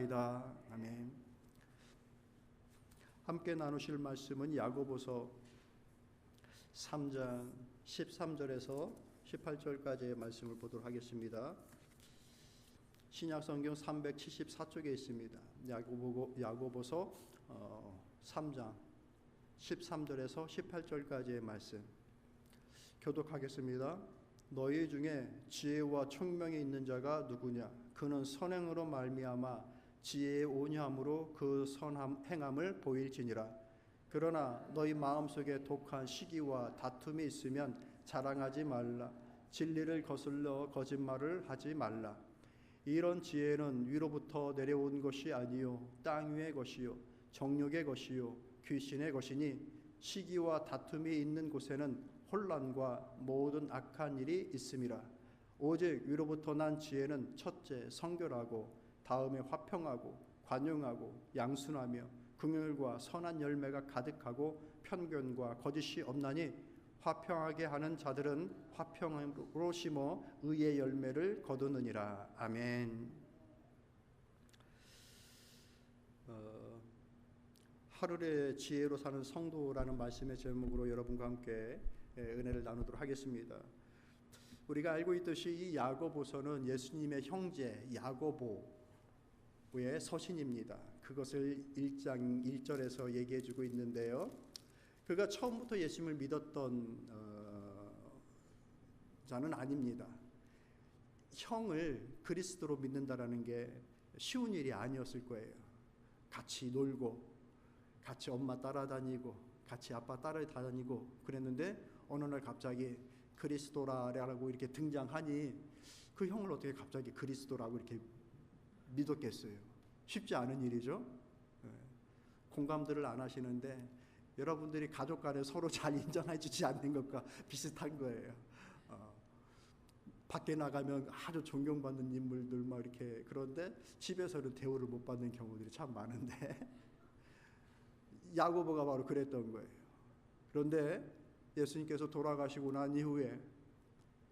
감사합니다. 아멘. 함께 나누실 말씀은 야고보서 3장 13절에서 18절까지의 말씀을 보도록 하겠습니다. 신약성경 374쪽에 있습니다. 야고보서 3장 13절에서 18절까지의 말씀 교독하겠습니다. 너희 중에 지혜와 총명이 있는 자가 누구냐? 그는 선행으로 말미암아 지혜의 온유함으로 그 선함 행함을 보일지니라. 그러나 너희 마음속에 독한 시기와 다툼이 있으면 자랑하지 말라. 진리를 거슬러 거짓말을 하지 말라. 이런 지혜는 위로부터 내려온 것이 아니요 땅 위의 것이요 정욕의 것이요 귀신의 것이니 시기와 다툼이 있는 곳에는 혼란과 모든 악한 일이 있음이라. 오직 위로부터 난 지혜는 첫째 성결하고 다음에 화평하고 관용하고 양순하며 긍휼과 선한 열매가 가득하고 편견과 거짓이 없나니 화평하게 하는 자들은 화평으로 심어 의의 열매를 거두느니라. 아멘. 하루의 지혜로 사는 성도라는 말씀의 제목으로 여러분과 함께 은혜를 나누도록 하겠습니다. 우리가 알고 있듯이 이 야고보서는 예수님의 형제 야고보의 서신입니다. 그것을 1장 1절에서 얘기해 주고 있는데요. 그가 처음부터 예수님을 믿었던 자는 아닙니다. 형을 그리스도로 믿는다라는 게 쉬운 일이 아니었을 거예요. 같이 놀고 같이 엄마 따라다니고 같이 아빠 따라다니고 그랬는데 어느 날 갑자기 그리스도라고 이렇게 등장하니 그 형을 어떻게 갑자기 그리스도라고 이렇게 믿었겠어요? 쉽지 않은 일이죠. 공감들을 안 하시는데 여러분들이 가족 간에 서로 잘 인정해 주지 않는 것과 비슷한 거예요. 밖에 나가면 아주 존경받는 인물들 막 이렇게 그런데 집에서는 대우를 못 받는 경우들이 참 많은데 야고보가 바로 그랬던 거예요. 그런데 예수님께서 돌아가시고 난 이후에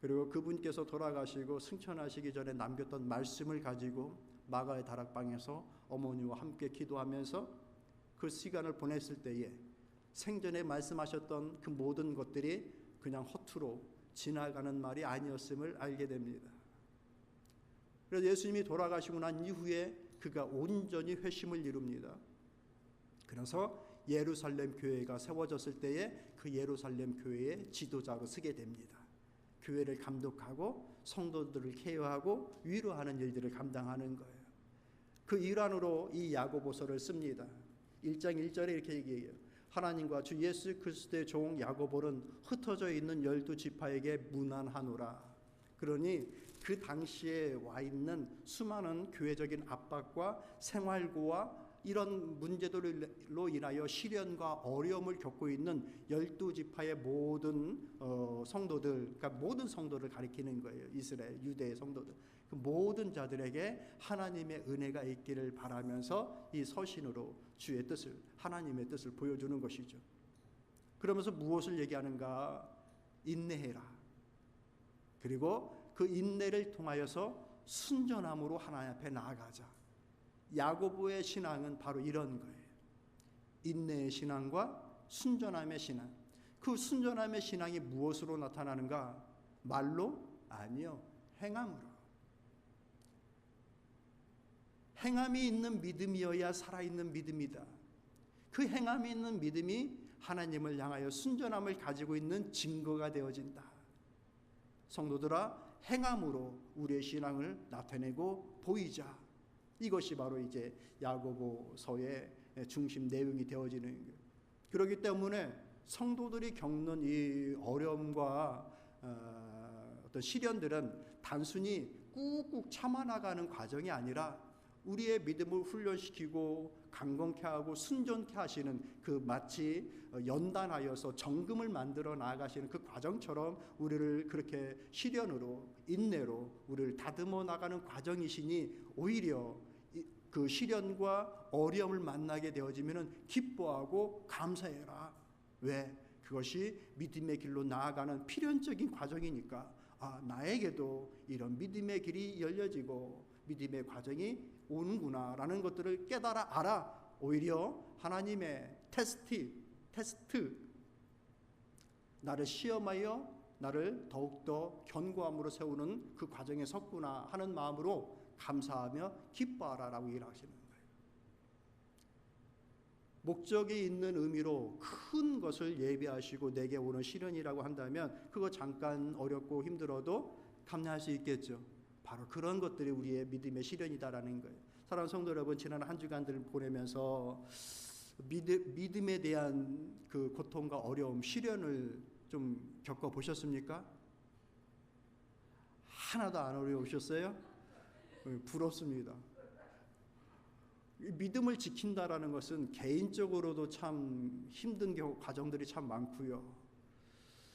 그리고 그분께서 돌아가시고 승천하시기 전에 남겼던 말씀을 가지고 마가의 다락방에서 어머니와 함께 기도하면서 그 시간을 보냈을 때에 생전에 말씀하셨던 그 모든 것들이 그냥 허투루 지나가는 말이 아니었음을 알게 됩니다. 그래서 예수님이 돌아가시고 난 이후에 그가 온전히 회심을 이룹니다. 그래서 예루살렘 교회가 세워졌을 때에 그 예루살렘 교회의 지도자로 서게 됩니다. 교회를 감독하고 성도들을 케어하고 위로하는 일들을 감당하는 거예요. 그 일환으로 이 야고보서를 씁니다. 1장 1절에 이렇게 얘기해요. 하나님과 주 예수 그리스도의 종 야고보는 흩어져 있는 12지파에게 문안하노라. 그러니 그 당시에 와 있는 수많은 교회적인 압박과 생활고와 이런 문제들로 인하여 시련과 어려움을 겪고 있는 12지파의 모든 성도들, 그러니까 모든 성도를 가리키는 거예요. 이스라엘, 유대의 성도들. 그 모든 자들에게 하나님의 은혜가 있기를 바라면서 이 서신으로 주의 뜻을, 하나님의 뜻을 보여주는 것이죠. 그러면서 무엇을 얘기하는가? 인내해라. 그리고 그 인내를 통하여서 순전함으로 하나님 앞에 나아가자. 야고보의 신앙은 바로 이런 거예요. 인내의 신앙과 순전함의 신앙. 그 순전함의 신앙이 무엇으로 나타나는가? 말로? 아니요. 행함으로. 행함이 있는 믿음이어야 살아있는 믿음이다. 그 행함이 있는 믿음이 하나님을 향하여 순전함을 가지고 있는 증거가 되어진다. 성도들아, 행함으로 우리의 신앙을 나타내고 보이자. 이것이 바로 이제 야고보서의 중심 내용이 되어지는 거예요. 그렇기 때문에 성도들이 겪는 이 어려움과 어떤 시련들은 단순히 꾹꾹 참아나가는 과정이 아니라 우리의 믿음을 훈련시키고 강건케 하고 순전케 하시는 그 마치 연단하여서 정금을 만들어 나아가시는 그 과정처럼 우리를 그렇게 시련으로 인내로 우리를 다듬어 나가는 과정이시니 오히려 그 시련과 어려움을 만나게 되어지면 기뻐하고 감사해라. 왜? 그것이 믿음의 길로 나아가는 필연적인 과정이니까 나에게도 이런 믿음의 길이 열려지고 믿음의 과정이 오는구나라는 것들을 깨달아 알아. 오히려 하나님의 테스트, 나를 시험하여 나를 더욱더 견고함으로 세우는 그 과정에 섰구나 하는 마음으로 감사하며 기뻐하라라고 얘기를 하시는 거예요. 목적이 있는 의미로 큰 것을 예비하시고 내게 오는 시련이라고 한다면 그거 잠깐 어렵고 힘들어도 감내할 수 있겠죠. 바로 그런 것들이 우리의 믿음의 시련이다라는 거예요. 사랑하는 성도 여러분, 지난 한 주간들을 보내면서 믿음에 대한 그 고통과 어려움, 시련을 좀 겪어보셨습니까? 하나도 안 어려우셨어요? 부럽습니다. 믿음을 지킨다라는 것은 개인적으로도 참 힘든 과정들이 참 많고요.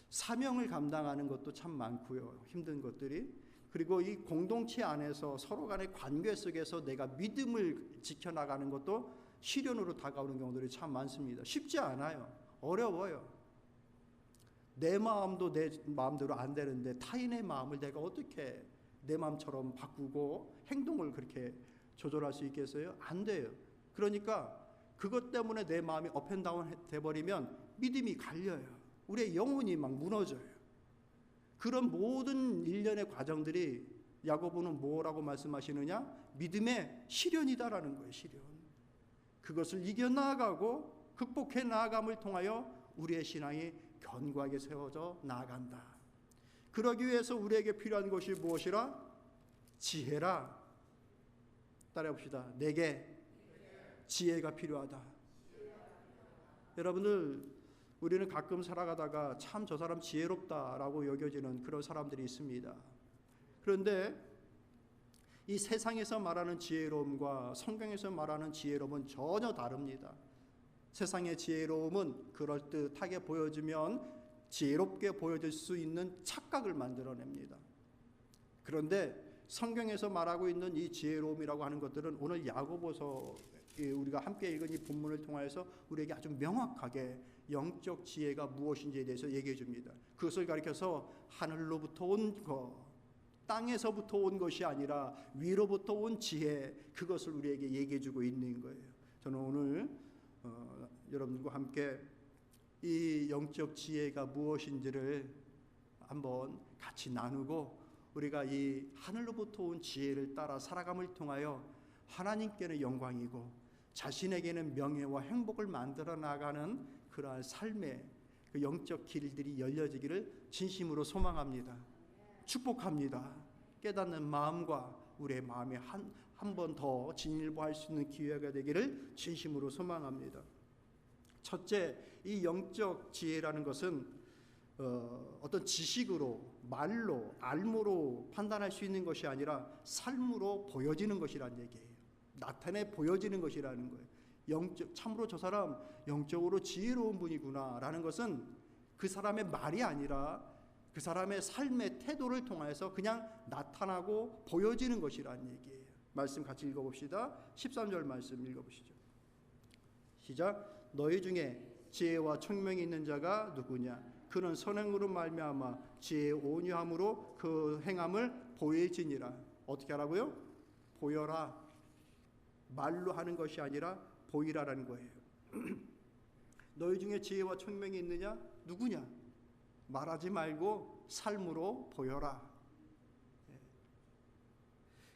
사명을 감당하는 것도 참 많고요. 힘든 것들이. 그리고 이 공동체 안에서 서로 간의 관계 속에서 내가 믿음을 지켜나가는 것도 시련으로 다가오는 경우들이 참 많습니다. 쉽지 않아요. 어려워요. 내 마음도 내 마음대로 안 되는데 타인의 마음을 내가 어떻게 내 마음처럼 바꾸고 행동을 그렇게 조절할 수 있겠어요? 안 돼요. 그러니까 그것 때문에 내 마음이 업앤다운 돼버리면 믿음이 갈려요. 우리의 영혼이 막 무너져요. 그런 모든 일련의 과정들이 야고보는 뭐라고 말씀하시느냐? 믿음의 시련이다라는 거예요. 시련. 그것을 이겨나가고 극복해 나아감을 통하여 우리의 신앙이 견고하게 세워져 나아간다. 그러기 위해서 우리에게 필요한 것이 무엇이라? 지혜라. 따라해 봅시다. 내게 지혜가 필요하다. 여러분들, 우리는 가끔 살아가다가 참 저 사람 지혜롭다라고 여겨지는 그런 사람들이 있습니다. 그런데 이 세상에서 말하는 지혜로움과 성경에서 말하는 지혜로움은 전혀 다릅니다. 세상의 지혜로움은 그럴듯하게 보여주면 지혜롭게 보여질 수 있는 착각을 만들어냅니다. 그런데 성경에서 말하고 있는 이 지혜로움이라고 하는 것들은 오늘 야고보서 우리가 함께 읽은 이 본문을 통해서 우리에게 아주 명확하게 영적 지혜가 무엇인지에 대해서 얘기해 줍니다. 그것을 가리켜서 하늘로부터 온 것, 땅에서부터 온 것이 아니라 위로부터 온 지혜, 그것을 우리에게 얘기해 주고 있는 거예요. 저는 오늘 여러분들과 함께 이 영적 지혜가 무엇인지를 한번 같이 나누고 우리가 이 하늘로부터 온 지혜를 따라 살아감을 통하여 하나님께는 영광이고 자신에게는 명예와 행복을 만들어 나가는 그러한 삶의 그 영적 길들이 열려지기를 진심으로 소망합니다. 축복합니다. 깨닫는 마음과 우리의 마음에 한 번 더 진일보할 수 있는 기회가 되기를 진심으로 소망합니다. 첫째, 이 영적 지혜라는 것은 어떤 지식으로, 말로, 알모로 판단할 수 있는 것이 아니라 삶으로 보여지는 것이라는 얘기예요. 나타내 보여지는 것이라는 거예요. 참으로 저 사람 영적으로 지혜로운 분이구나라는 것은 그 사람의 말이 아니라 그 사람의 삶의 태도를 통해서 그냥 나타나고 보여지는 것이라는 얘기예요. 말씀 같이 읽어봅시다. 13절 말씀 읽어보시죠. 시작. 너희 중에 지혜와 총명이 있는 자가 누구냐? 그는 선행으로 말미암아 지혜의 온유함으로 그 행함을 보일지니라. 어떻게 하라고요? 보여라. 말로 하는 것이 아니라 보이라라는 거예요. 너희 중에 지혜와 총명이 있느냐? 누구냐? 말하지 말고 삶으로 보여라.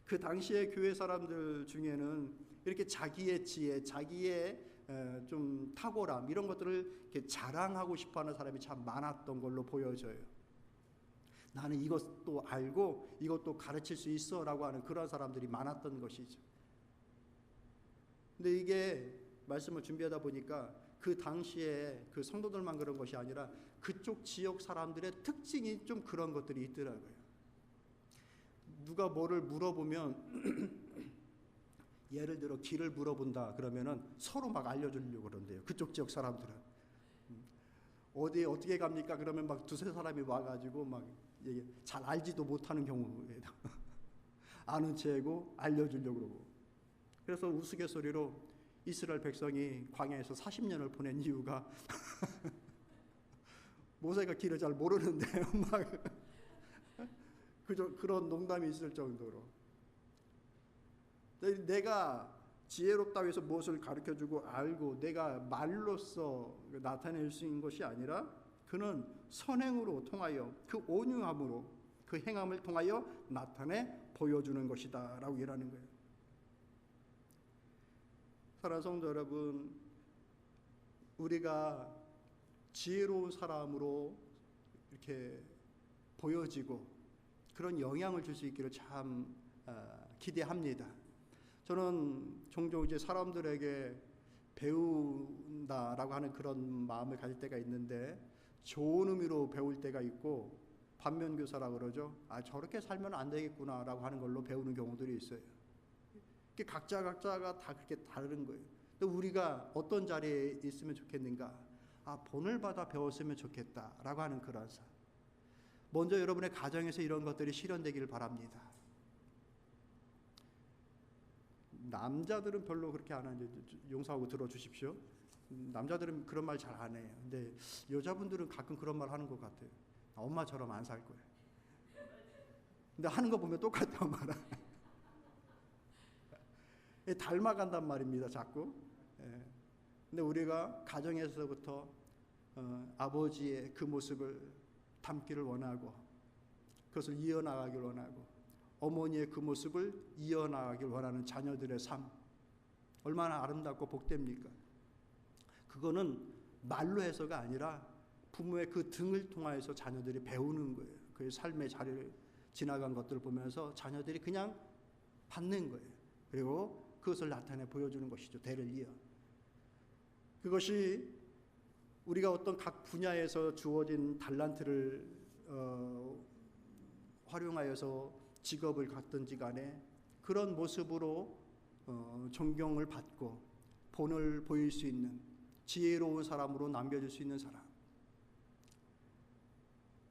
그 당시의 교회 사람들 중에는 이렇게 자기의 지혜, 자기의 좀 탁월함 이런 것들을 이렇게 자랑하고 싶어하는 사람이 참 많았던 걸로 보여져요. 나는 이것도 알고 이것도 가르칠 수 있어라고 하는 그런 사람들이 많았던 것이죠. 근데 이게 말씀을 준비하다 보니까 그 당시에 그 성도들만 그런 것이 아니라 그쪽 지역 사람들의 특징이 좀 그런 것들이 있더라고요. 누가 뭐를 물어보면 예를 들어 길을 물어본다 그러면은 서로 막 알려주려고 그런대요. 그쪽 지역 사람들은. 어디에 어떻게 갑니까? 그러면 막 두세 사람이 와가지고 막 잘 알지도 못하는 경우에 아는 체고 알려주려고 그러고. 그래서 우스갯소리로 이스라엘 백성이 광야에서 40년을 보낸 이유가 모세가 길을 잘 모르는데 막 그런 농담이 있을 정도로. 내가 지혜롭다고 해서 무엇을 가르쳐주고 알고 내가 말로써 나타낼 수 있는 것이 아니라 그는 선행으로 통하여 그 온유함으로 그 행함을 통하여 나타내 보여주는 것이다 라고 얘기하는 거예요. 사랑하는 성도 여러분, 우리가 지혜로운 사람으로 이렇게 보여지고 그런 영향을 줄 수 있기를 참 기대합니다. 저는 종종 이제 사람들에게 배운다라고 하는 그런 마음을 가질 때가 있는데 좋은 의미로 배울 때가 있고 반면교사라고 그러죠. 아, 저렇게 살면 안 되겠구나라고 하는 걸로 배우는 경우들이 있어요. 각자가 다 그렇게 다른 거예요. 또 우리가 어떤 자리에 있으면 좋겠는가? 아, 본을 받아 배웠으면 좋겠다라고 하는 그런 삶. 먼저 여러분의 가정에서 이런 것들이 실현되기를 바랍니다. 남자들은 별로 그렇게 안 하는데 용서하고 들어주십시오. 남자들은 그런 말 잘 안 해요. 근데 여자분들은 가끔 그런 말 하는 것 같아요. 엄마처럼 안 살 거예요. 근데 하는 거 보면 똑같아 엄마랑. 닮아간단 말입니다. 자꾸. 근데 우리가 가정에서부터 아버지의 그 모습을 담기를 원하고 그것을 이어나가길 원하고 어머니의 그 모습을 이어나가길 원하는 자녀들의 삶, 얼마나 아름답고 복됩니까? 그거는 말로 해서가 아니라 부모의 그 등을 통해서 자녀들이 배우는 거예요. 그 삶의 자리를 지나간 것들을 보면서 자녀들이 그냥 받는 거예요. 그리고 그것을 나타내 보여주는 것이죠. 대를 이어. 그것이 우리가 어떤 각 분야에서 주어진 달란트를 활용하여서 직업을 갖든지 간에 그런 모습으로 존경을 받고 본을 보일 수 있는 지혜로운 사람으로 남겨질 수 있는 사람.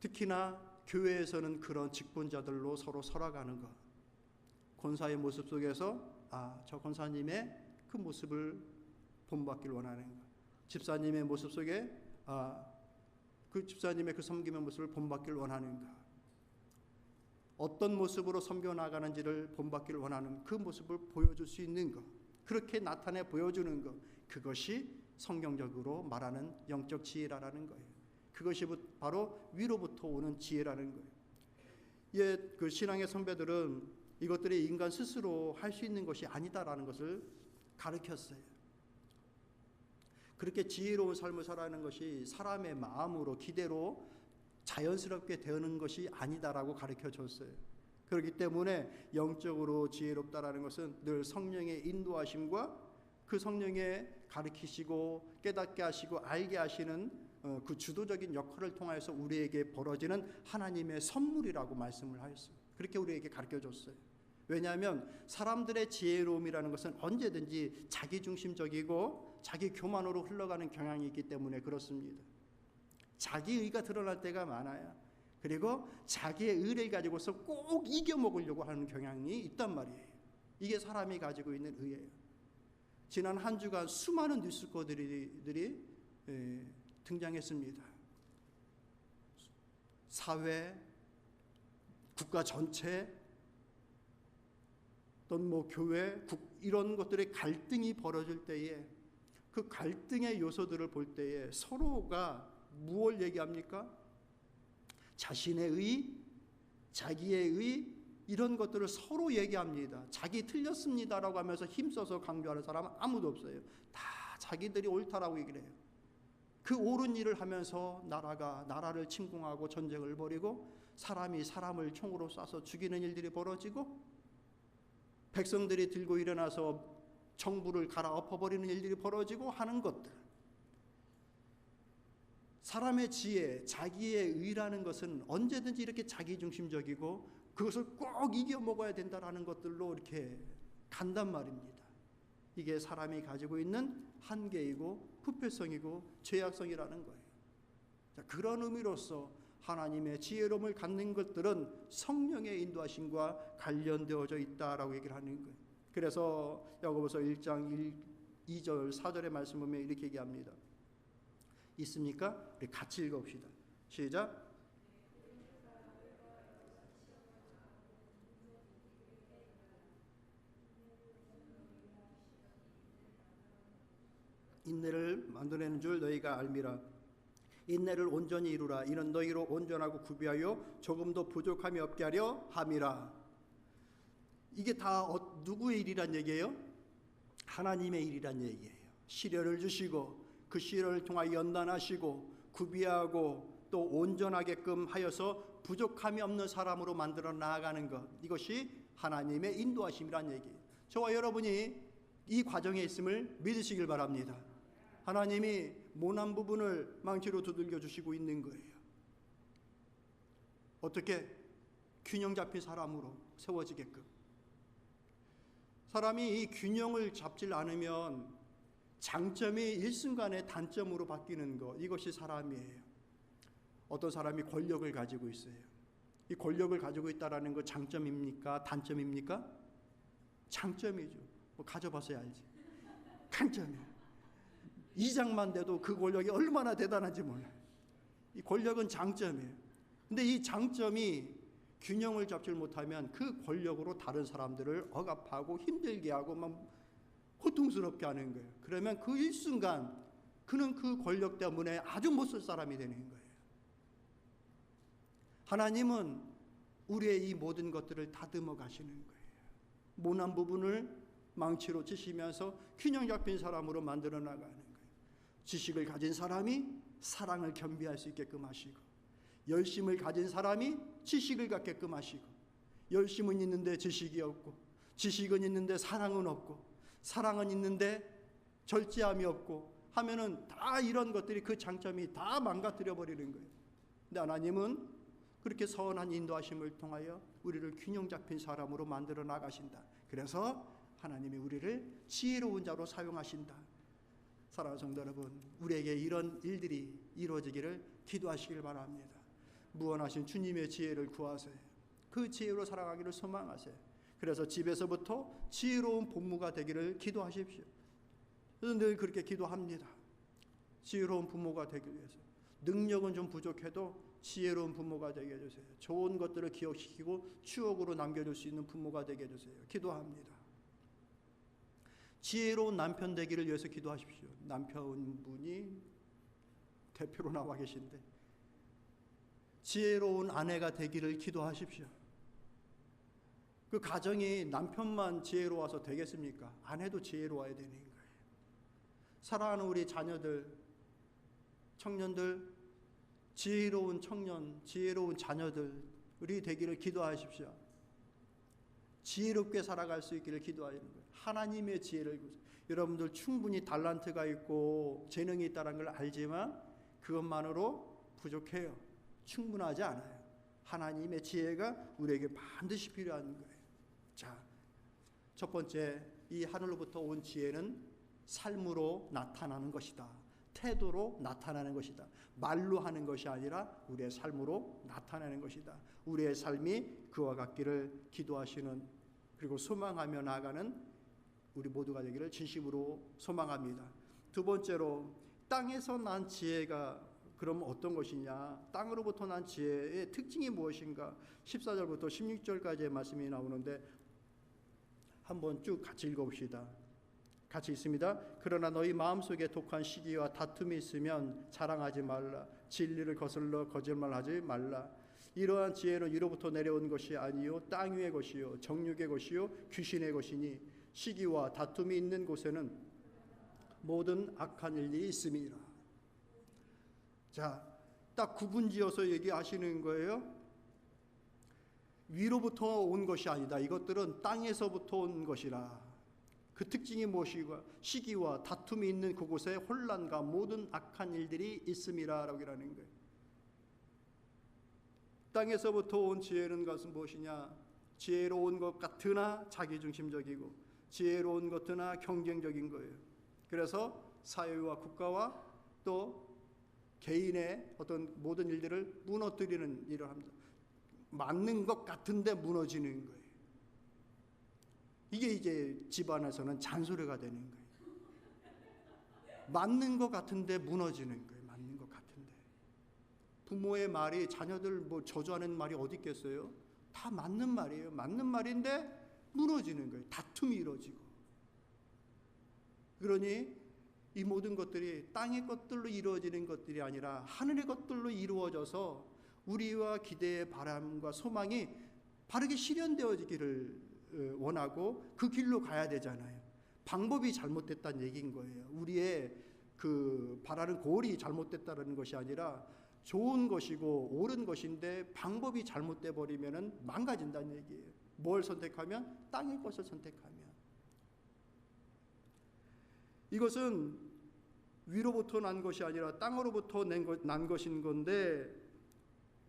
특히나 교회에서는 그런 직분자들로 서로 설아가는 것. 권사의 모습 속에서 저 권사님의 그 모습을 본받길 원하는 것. 집사님의 모습 속에 그 집사님의 그 섬김의 모습을 본받길 원하는 것. 어떤 모습으로 섬겨나가는지를 본받기를 원하는 그 모습을 보여줄 수 있는 것, 그렇게 나타내 보여주는 것, 그것이 성경적으로 말하는 영적 지혜라는 거예요. 그것이 바로 위로부터 오는 지혜라는 거예요. 옛 그 신앙의 선배들은 이것들이 인간 스스로 할 수 있는 것이 아니다라는 것을 가르쳤어요. 그렇게 지혜로운 삶을 살아가는 것이 사람의 마음으로 기대로 자연스럽게 되는 것이 아니다라고 가르쳐 줬어요. 그렇기 때문에 영적으로 지혜롭다라는 것은 늘 성령의 인도하심과 그 성령의 가르치시고 깨닫게 하시고 알게 하시는 그 주도적인 역할을 통해서 우리에게 벌어지는 하나님의 선물이라고 말씀을 하였어요. 그렇게 우리에게 가르쳐 줬어요. 왜냐하면 사람들의 지혜로움이라는 것은 언제든지 자기중심적이고 자기 교만으로 흘러가는 경향이 있기 때문에 그렇습니다. 자기의가 드러날 때가 많아요. 그리고 자기의 의를 가지고서 꼭 이겨먹으려고 하는 경향이 있단 말이에요. 이게 사람이 가지고 있는 의예요. 지난 한 주간 수많은 뉴스거들이 등장했습니다. 사회, 국가 전체, 또는 교회, 이런 것들의 갈등이 벌어질 때에 그 갈등의 요소들을 볼 때에 서로가 무엇을 얘기합니까? 자신의 의, 자기의 의, 이런 것들을 서로 얘기합니다. 자기 틀렸습니다라고 하면서 힘써서 강조하는 사람은 아무도 없어요. 다 자기들이 옳다라고 얘기를 해요. 그 옳은 일을 하면서 나라를 침공하고 전쟁을 벌이고 사람이 사람을 총으로 쏴서 죽이는 일들이 벌어지고 백성들이 들고 일어나서 정부를 갈아엎어버리는 일들이 벌어지고 하는 것들. 사람의 지혜, 자기의 의라는 것은 언제든지 이렇게 자기중심적이고 그것을 꼭 이겨먹어야 된다라는 것들로 이렇게 간단 말입니다. 이게 사람이 가지고 있는 한계이고 부패성이고 죄악성이라는 거예요. 자, 그런 의미로서 하나님의 지혜로움을 갖는 것들은 성령의 인도하심과 관련되어져 있다라고 얘기를 하는 거예요. 그래서 야고보서 1장 2절 4절의 말씀 보면 이렇게 얘기합니다. 있습니까? 우리 같이 읽어봅시다. 시작. 인내를 만들어내는 줄 너희가 알미라. 인내를 온전히 이루라. 이는 너희로 온전하고 구비하여 조금도 부족함이 없게 하려 함이라. 이게 다 누구의 일이란 얘기예요? 하나님의 일이란 얘기예요. 시련을 주시고 그 시련을 통하여 연단하시고 구비하고 또 온전하게끔 하여서 부족함이 없는 사람으로 만들어 나아가는 것, 이것이 하나님의 인도하심이란 얘기예요. 저와 여러분이 이 과정에 있음을 믿으시길 바랍니다. 하나님이 모난 부분을 망치로 두들겨 주시고 있는 거예요. 어떻게? 균형 잡힌 사람으로 세워지게끔. 사람이 이 균형을 잡지 않으면 장점이 일순간에 단점으로 바뀌는 것, 이것이 사람이에요. 어떤 사람이 권력을 가지고 있어요. 이 권력을 가지고 있다는 거 장점입니까? 단점입니까? 장점이죠. 뭐 가져봐서야 알지. 장점이에요. 이장만 돼도 그 권력이 얼마나 대단한지 몰라요. 이 권력은 장점이에요. 근데 이 장점이 균형을 잡지 못하면 그 권력으로 다른 사람들을 억압하고 힘들게 하고 막 고통스럽게 하는 거예요. 그러면 그 일순간 그는 그 권력 때문에 아주 못 쓸 사람이 되는 거예요. 하나님은 우리의 이 모든 것들을 다듬어 가시는 거예요. 모난 부분을 망치로 치시면서 균형 잡힌 사람으로 만들어 나가는 거예요. 지식을 가진 사람이 사랑을 겸비할 수 있게끔 하시고, 열심을 가진 사람이 지식을 갖게끔 하시고, 열심은 있는데 지식이 없고, 지식은 있는데 사랑은 없고, 사랑은 있는데 절제함이 없고 하면은 다 이런 것들이 그 장점이 다 망가뜨려 버리는 거예요. 근데 하나님은 그렇게 선한 인도하심을 통하여 우리를 균형 잡힌 사람으로 만들어 나가신다. 그래서 하나님이 우리를 지혜로운 자로 사용하신다. 사랑하는 성도 여러분, 우리에게 이런 일들이 이루어지기를 기도하시길 바랍니다. 무한하신 주님의 지혜를 구하세요. 그 지혜로 살아가기를 소망하세요. 그래서 집에서부터 지혜로운 부모가 되기를 기도하십시오. 저는 늘 그렇게 기도합니다. 지혜로운 부모가 되기 위해서. 능력은 좀 부족해도 지혜로운 부모가 되게 해주세요. 좋은 것들을 기억시키고 추억으로 남겨줄 수 있는 부모가 되게 해주세요. 기도합니다. 지혜로운 남편 되기를 위해서 기도하십시오. 남편분이 대표로 나와 계신데 지혜로운 아내가 되기를 기도하십시오. 그 가정이 남편만 지혜로워서 되겠습니까? 아내도 지혜로워야 되는 거예요. 사랑하는 우리 자녀들, 청년들, 지혜로운 청년, 지혜로운 자녀들이 되기를 기도하십시오. 지혜롭게 살아갈 수 있기를 기도하는 거예요. 하나님의 지혜를 구하세요. 여러분들 충분히 달란트가 있고 재능이 있다는 걸 알지만 그것만으로 부족해요. 충분하지 않아요. 하나님의 지혜가 우리에게 반드시 필요한 거예요. 자, 첫 번째, 이 하늘로부터 온 지혜는 삶으로 나타나는 것이다. 태도로 나타나는 것이다. 말로 하는 것이 아니라 우리의 삶으로 나타나는 것이다. 우리의 삶이 그와 같기를 기도하시는, 그리고 소망하며 나아가는 우리 모두가 되기를 진심으로 소망합니다. 두 번째로, 땅에서 난 지혜가 그럼 어떤 것이냐? 땅으로부터 난 지혜의 특징이 무엇인가? 14절부터 16절까지의 말씀이 나오는데 한번 쭉 같이 읽어봅시다. 같이 있습니다. 그러나 너희 마음속에 독한 시기와 다툼이 있으면 자랑하지 말라. 진리를 거슬러 거짓말하지 말라. 이러한 지혜는 위로부터 내려온 것이 아니요 땅 위의 것이요 정욕의 것이요 귀신의 것이니 시기와 다툼이 있는 곳에는 모든 악한 일이 있음이라. 자, 딱 구분지어서 얘기하시는 거예요. 위로부터 온 것이 아니다. 이것들은 땅에서부터 온 것이라. 그 특징이 무엇이고 시기와 다툼이 있는 그곳에 혼란과 모든 악한 일들이 있음이라 라고 하는 거예요. 땅에서부터 온 지혜는 것은 무엇이냐? 지혜로운 것 같으나 자기중심적이고 지혜로운 것 같으나 경쟁적인 거예요. 그래서 사회와 국가와 또 개인의 어떤 모든 일들을 무너뜨리는 일을 합니다. 맞는 것 같은데 무너지는 거예요. 이게 이제 집안에서는 잔소리가 되는 거예요. 맞는 것 같은데 무너지는 거예요. 맞는 것 같은데. 부모의 말이 자녀들 뭐 저주하는 말이 어디 있겠어요? 다 맞는 말이에요. 맞는 말인데 무너지는 거예요. 다툼이 이루어지고. 그러니 이 모든 것들이 땅의 것들로 이루어지는 것들이 아니라 하늘의 것들로 이루어져서 우리와 기대의 바람과 소망이 바르게 실현되어지기를 원하고 그 길로 가야 되잖아요. 방법이 잘못됐다는 얘기인 거예요. 우리의 그 바라는 골이 잘못됐다는 것이 아니라 좋은 것이고 옳은 것인데 방법이 잘못돼 버리면은 망가진다는 얘기예요. 뭘 선택하면? 땅의 것을 선택하면. 이것은 위로부터 난 것이 아니라 땅으로부터 난 것인 건데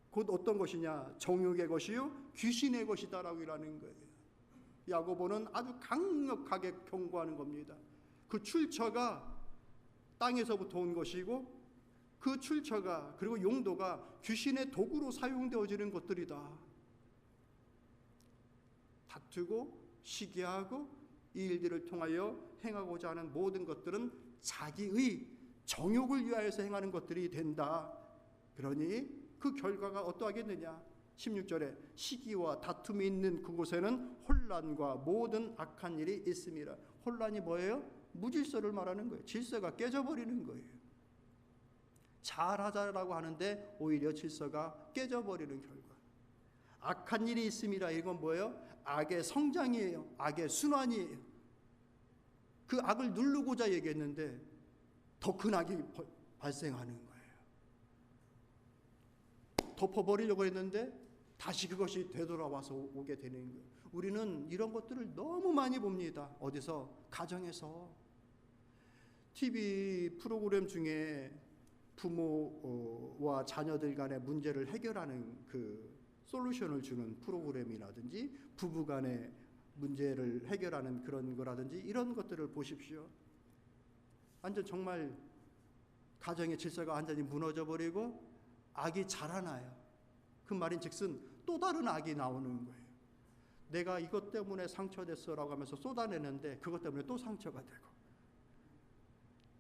곧 어떤 것이냐? 정욕의 것이요 귀신의 것이다라고 이라는 거예요. 야고보는 아주 강력하게 경고하는 겁니다. 그 출처가 땅에서부터 온 것이고 그 출처가 그리고 용도가 귀신의 도구로 사용되어지는 것들이다. 다투고 시기하고 이 일들을 통하여 행하고자 하는 모든 것들은 자기의 정욕을 위하여서 행하는 것들이 된다. 그러니 그 결과가 어떠하겠느냐? 16절에 시기와 다툼이 있는 그곳에는 혼란과 모든 악한 일이 있습니다. 혼란이 뭐예요? 무질서를 말하는 거예요. 질서가 깨져버리는 거예요. 잘하자라고 하는데 오히려 질서가 깨져버리는 결과. 악한 일이 있습니다. 이건 뭐예요? 악의 성장이에요. 악의 순환이에요. 그 악을 누르고자 얘기했는데 더 큰 악이 발생하는 거예요. 덮어버리려고 했는데 다시 그것이 되돌아와서 오게 되는 거예요. 우리는 이런 것들을 너무 많이 봅니다. 어디서? 가정에서. TV 프로그램 중에 부모와 자녀들 간의 문제를 해결하는 그 솔루션을 주는 프로그램이라든지 부부 간의 문제를 해결하는 그런 거라든지 이런 것들을 보십시오. 완전 정말 가정의 질서가 완전히 무너져 버리고 악이 자라나요. 그 말인즉슨 또 다른 악이 나오는 거예요. 내가 이것 때문에 상처됐어라고 하면서 쏟아내는데 그것 때문에 또 상처가 되고,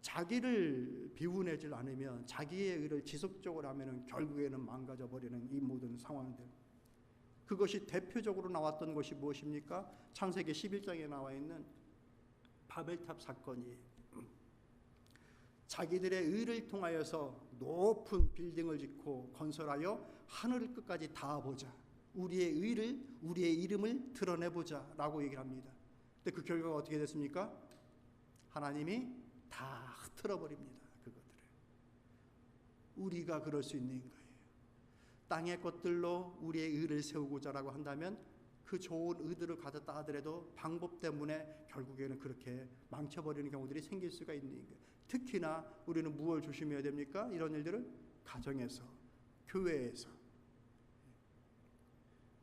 자기를 비운하지 않으면, 자기의 의를 지속적으로 하면은 결국에는 망가져 버리는 이 모든 상황들. 그것이 대표적으로 나왔던 것이 무엇입니까? 창세기 11장에 나와 있는 바벨탑 사건이에요. 자기들의 의를 통하여서 높은 빌딩을 짓고 건설하여 하늘 끝까지 닿아보자. 우리의 의를, 우리의 이름을 드러내보자 라고 얘기를 합니다. 근데 그 결과가 어떻게 됐습니까? 하나님이 다 흐트러버립니다. 그것들을. 우리가 그럴 수 있는 거예요. 땅의 것들로 우리의 의를 세우고자라고 한다면 그 좋은 의도를 가졌다 하더라도 방법 때문에 결국에는 그렇게 망쳐버리는 경우들이 생길 수가 있는 거예요. 특히나 우리는 무엇을 조심해야 됩니까? 이런 일들을 가정에서, 교회에서.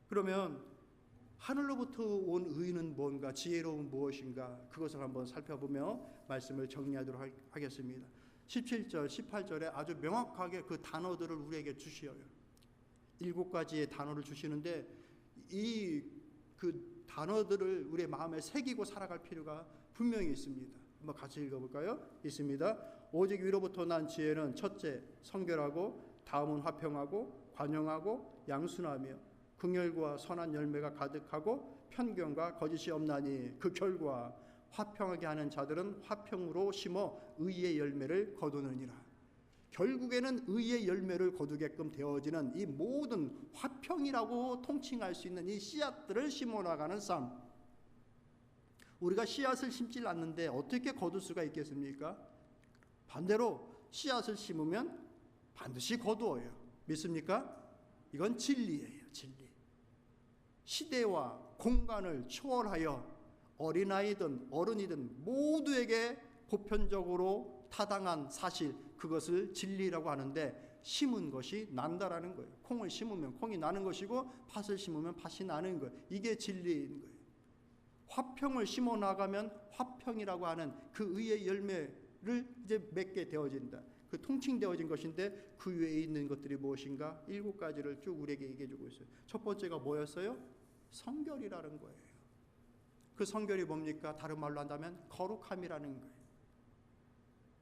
그러면 하늘로부터 온 의는 뭔가, 지혜로운 무엇인가, 그것을 한번 살펴보며 말씀을 정리하도록 하겠습니다. 17절, 18절에 아주 명확하게 그 단어들을 우리에게 주시어요. 7가지의 단어를 주시는데 이 그 단어들을 우리의 마음에 새기고 살아갈 필요가 분명히 있습니다. 한번 같이 읽어볼까요? 있습니다. 오직 위로부터 난 지혜는 첫째 성결하고, 다음은 화평하고 관용하고 양순하며 긍휼과 선한 열매가 가득하고 편견과 거짓이 없나니 그 결과 화평하게 하는 자들은 화평으로 심어 의의 열매를 거두느니라. 결국에는 의의 열매를 거두게끔 되어지는 이 모든 화평이라고 통칭할 수 있는 이 씨앗들을 심어나가는 삶. 우리가 씨앗을 심지 않는데 어떻게 거둘 수가 있겠습니까? 반대로 씨앗을 심으면 반드시 거두어요. 믿습니까? 이건 진리예요. 진리. 시대와 공간을 초월하여 어린아이든 어른이든 모두에게 보편적으로 타당한 사실, 그것을 진리라고 하는데 심은 것이 난다라는 거예요. 콩을 심으면 콩이 나는 것이고 팥을 심으면 팥이 나는 거예요. 이게 진리인 거예요. 화평을 심어 나가면 화평이라고 하는 그 의의 열매를 이제 맺게 되어진다. 그 통칭되어진 것인데 그 위에 있는 것들이 무엇인가? 7가지를 쭉 우리에게 얘기해 주고 있어요. 첫 번째가 뭐였어요? 성결이라는 거예요. 그 성결이 뭡니까? 다른 말로 한다면 거룩함이라는 거예요.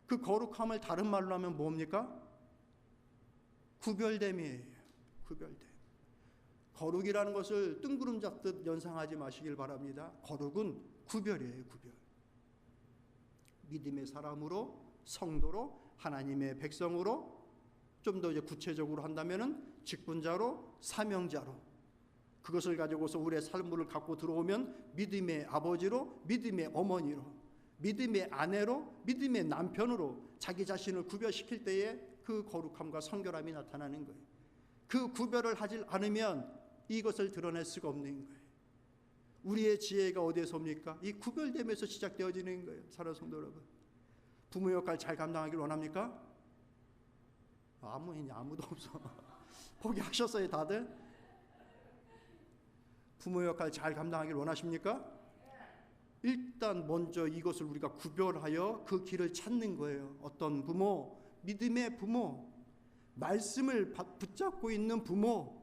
그 거룩함을 다른 말로 하면 뭡니까? 구별됨이에요. 구별됨. 거룩이라는 것을 뜬구름 잡듯 연상하지 마시길 바랍니다. 거룩은 구별이에요. 구별. 믿음의 사람으로 성도로, 하나님의 백성으로, 좀 더 이제 구체적으로 한다면은 직분자로, 사명자로, 그것을 가지고서 우리의 삶을 갖고 들어오면 믿음의 아버지로, 믿음의 어머니로, 믿음의 아내로, 믿음의 남편으로 자기 자신을 구별시킬 때에 그 거룩함과 성결함이 나타나는 거예요. 그 구별을 하지 않으면 이것을 드러낼 수가 없는 거예요. 우리의 지혜가 어디에서 옵니까? 이 구별됨에서 시작되어지는 거예요. 사랑하는 성도 여러분, 부모 역할 잘 감당하길 원합니까? 아무도 없어. 포기하셨어요 다들? 부모 역할 잘 감당하길 원하십니까? 일단 먼저 이것을 우리가 구별하여 그 길을 찾는 거예요. 어떤 부모, 믿음의 부모, 말씀을 붙잡고 있는 부모,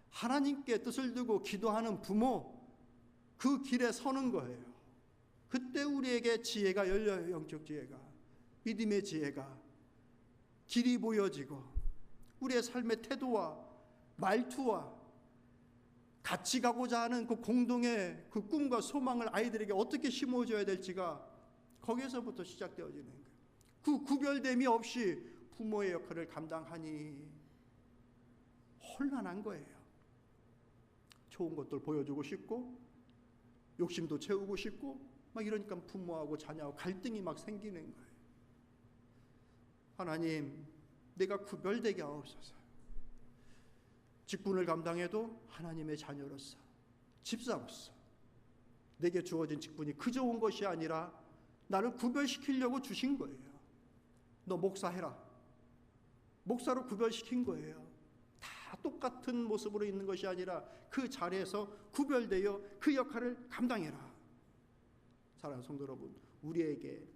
하나님께 뜻을 두고 기도하는 부모, 그 길에 서는 거예요. 그때 우리에게 지혜가 열려요. 영적 지혜가, 믿음의 지혜가, 길이 보여지고 우리의 삶의 태도와 말투와 같이 가고자 하는 그 공동의 그 꿈과 소망을 아이들에게 어떻게 심어줘야 될지가 거기에서부터 시작되어지는 거예요. 그 구별됨이 없이 부모의 역할을 감당하니 혼란한 거예요. 좋은 것들 보여주고 싶고 욕심도 채우고 싶고 막 이러니까 부모하고 자녀하고 갈등이 막 생기는 거예요. 하나님, 내가 구별되게 하옵소서. 직분을 감당해도 하나님의 자녀로서, 집사로서 내게 주어진 직분이 그저 온 것이 아니라 나를 구별시키려고 주신 거예요. 너 목사해라. 목사로 구별시킨 거예요. 다 똑같은 모습으로 있는 것이 아니라 그 자리에서 구별되어 그 역할을 감당해라. 사랑하는 성도 여러분, 우리에게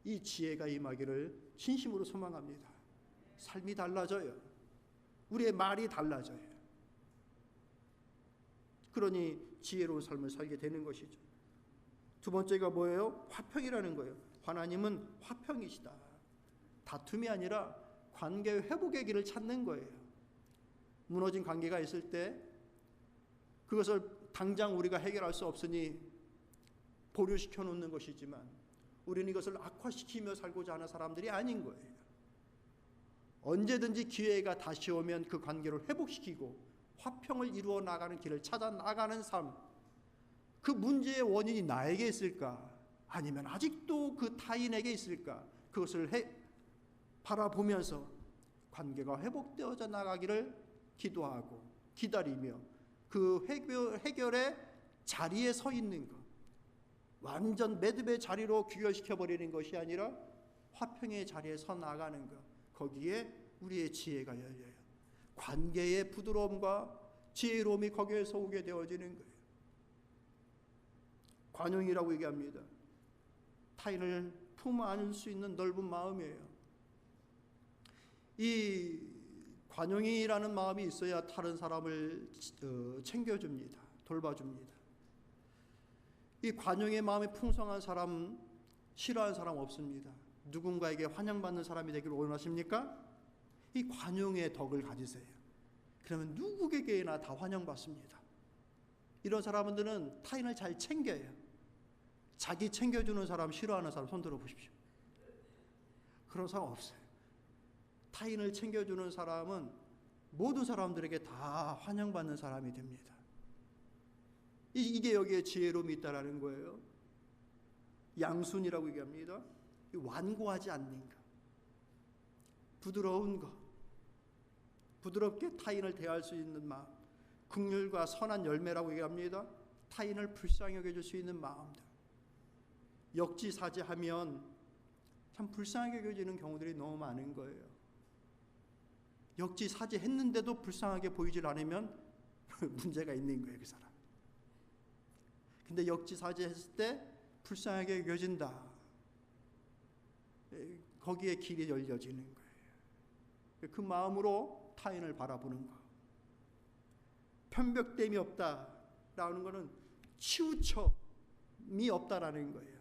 이 지혜가 임하기를 진심으로 소망합니다. 삶이 달라져요. 우리의 말이 달라져요. 그러니 지혜로운 삶을 살게 되는 것이죠. 두 번째가 뭐예요? 화평이라는 거예요. 하나님은 화평이시다. 다툼이 아니라 관계 회복의 길을 찾는 거예요. 무너진 관계가 있을 때 그것을 당장 우리가 해결할 수 없으니 보류시켜 놓는 것이지만 우리는 이것을 악화시키며 살고자 하는 사람들이 아닌 거예요. 언제든지 기회가 다시 오면 그 관계를 회복시키고 화평을 이루어 나가는 길을 찾아 나가는 삶. 그 문제의 원인이 나에게 있을까? 아니면 아직도 그 타인에게 있을까? 그것을 바라보면서 관계가 회복되어져 나가기를 기도하고 기다리며 그 해결의 자리에 서 있는 것. 완전 매듭의 자리로 귀결시켜버리는 것이 아니라 화평의 자리에 서 나가는 것. 거기에 우리의 지혜가 열려요. 관계의 부드러움과 지혜로움이 거기에서 오게 되어지는 거예요. 관용이라고 얘기합니다. 타인을 품어 안을 수 있는 넓은 마음이에요. 이 관용이라는 마음이 있어야 다른 사람을 챙겨줍니다. 돌봐줍니다. 이 관용의 마음이 풍성한 사람, 싫어하는 사람 없습니다. 누군가에게 환영받는 사람이 되기를 원하십니까? 이 관용의 덕을 가지세요. 그러면 누구에게나 다 환영받습니다. 이런 사람들은 타인을 잘 챙겨요. 자기 챙겨주는 사람, 싫어하는 사람 손 들어보십시오. 그런 사람 없어요. 타인을 챙겨주는 사람은 모든 사람들에게 다 환영받는 사람이 됩니다. 이게 여기에 지혜로움이 있다라는 거예요. 양순이라고 얘기합니다. 완고하지 않는 것, 부드러운 것, 부드럽게 타인을 대할 수 있는 마음, 긍휼과 선한 열매라고 얘기합니다. 타인을 불쌍히 여겨줄 수 있는 마음들. 역지사지하면 참 불쌍하게 여겨지는 경우들이 너무 많은 거예요. 역지사지했는데도 불쌍하게 보이질 않으면 문제가 있는 거예요, 그 사람. 근데 역지사지했을 때 불쌍하게 여겨진다. 거기에 길이 열려지는 거예요. 그 마음으로 타인을 바라보는 것. 편벽됨이 없다라는 것은 치우쳐이 없다라는 거예요.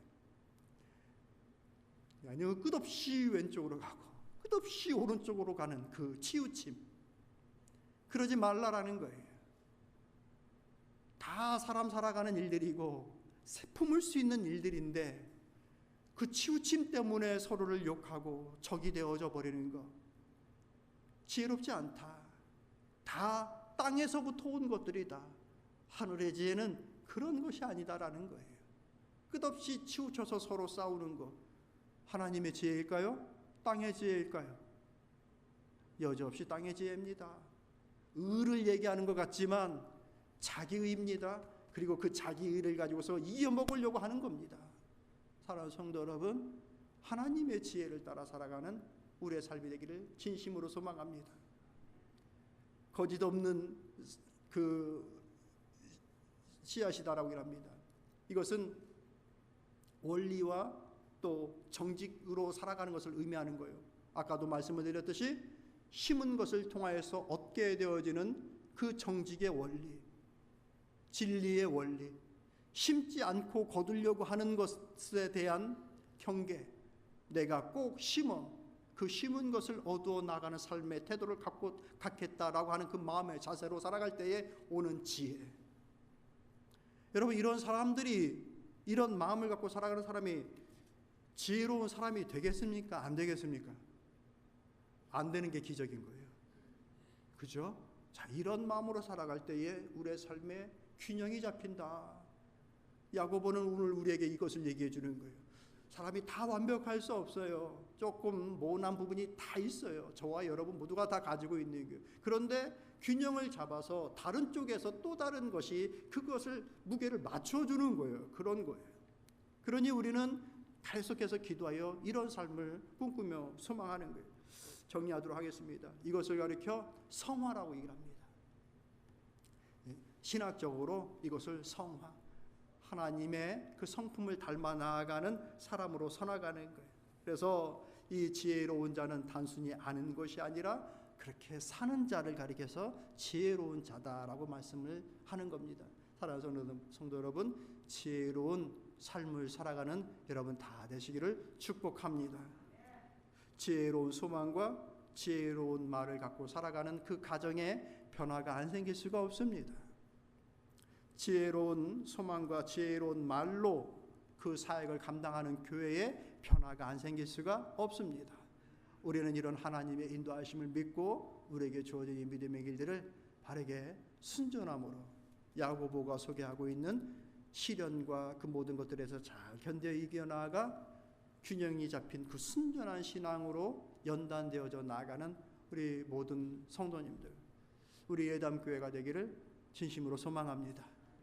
아니면 끝없이 왼쪽으로 가고 끝없이 오른쪽으로 가는 그 치우침. 그러지 말라라는 거예요. 다 사람 살아가는 일들이고 품을 수 있는 일들인데 그 치우침 때문에 서로를 욕하고 적이 되어져 버리는 것, 지혜롭지 않다. 다 땅에서부터 온 것들이다. 하늘의 지혜는 그런 것이 아니다라는 거예요. 끝없이 치우쳐서 서로 싸우는 것, 하나님의 지혜일까요? 땅의 지혜일까요? 여지없이 땅의 지혜입니다. 의를 얘기하는 것 같지만 자기의입니다. 그리고 그 자기의를 가지고서 이어먹으려고 하는 겁니다. 사랑하는 성도 여러분, 하나님의 지혜를 따라 살아가는 우리의 삶이 되기를 진심으로 소망합니다. 거짓 없는 그 씨앗이다라고 합니다. 이것은 원리와 또 정직으로 살아가는 것을 의미하는 거예요. 아까도 말씀을 드렸듯이 심은 것을 통하여서 얻게 되어지는 그 정직의 원리, 진리의 원리, 심지 않고 거두려고 하는 것에 대한 경계, 내가 꼭 심어 그 심은 것을 얻어 나가는 삶의 태도를 갖겠다라고 하는 그 마음의 자세로 살아갈 때에 오는 지혜. 여러분, 이런 사람들이, 이런 마음을 갖고 살아가는 사람이 지혜로운 사람이 되겠습니까? 안 되겠습니까? 안 되는 게 기적인 거예요. 그죠? 자, 이런 마음으로 살아갈 때에 우리의 삶에 균형이 잡힌다. 야고보는 오늘 우리에게 이것을 얘기해 주는 거예요. 사람이 다 완벽할 수 없어요. 조금 모난 부분이 다 있어요. 저와 여러분 모두가 다 가지고 있는 거예요. 그런데 균형을 잡아서 다른 쪽에서 또 다른 것이 그것을 무게를 맞춰주는 거예요. 그런 거예요. 그러니 우리는 계속해서 기도하여 이런 삶을 꿈꾸며 소망하는 거예요. 정리하도록 하겠습니다. 이것을 가리켜 성화라고 얘기를 합니다. 신학적으로 이것을 성화, 하나님의 그 성품을 닮아 나아가는 사람으로 서나가는 거예요. 그래서 이 지혜로운 자는 단순히 아는 것이 아니라 그렇게 사는 자를 가리켜서 지혜로운 자다라고 말씀을 하는 겁니다. 사랑하는 성도 여러분, 지혜로운 삶을 살아가는 여러분 다 되시기를 축복합니다. 지혜로운 소망과 지혜로운 말을 갖고 살아가는 그 가정에 변화가 안 생길 수가 없습니다. 지혜로운 소망과 지혜로운 말로 그 사역을 감당하는 교회에 변화가 안 생길 수가 없습니다. 우리는 이런 하나님의 인도하심을 믿고 우리에게 주어진 이 믿음의 길들을 바르게 순전함으로 야고보가 소개하고 있는 시련과 그 모든 것들에서 잘 견뎌 이겨나가 균형이 잡힌 그 순전한 신앙으로 연단되어져 나가는 우리 모든 성도님들, 우리 예담교회가 되기를 진심으로 소망합니다.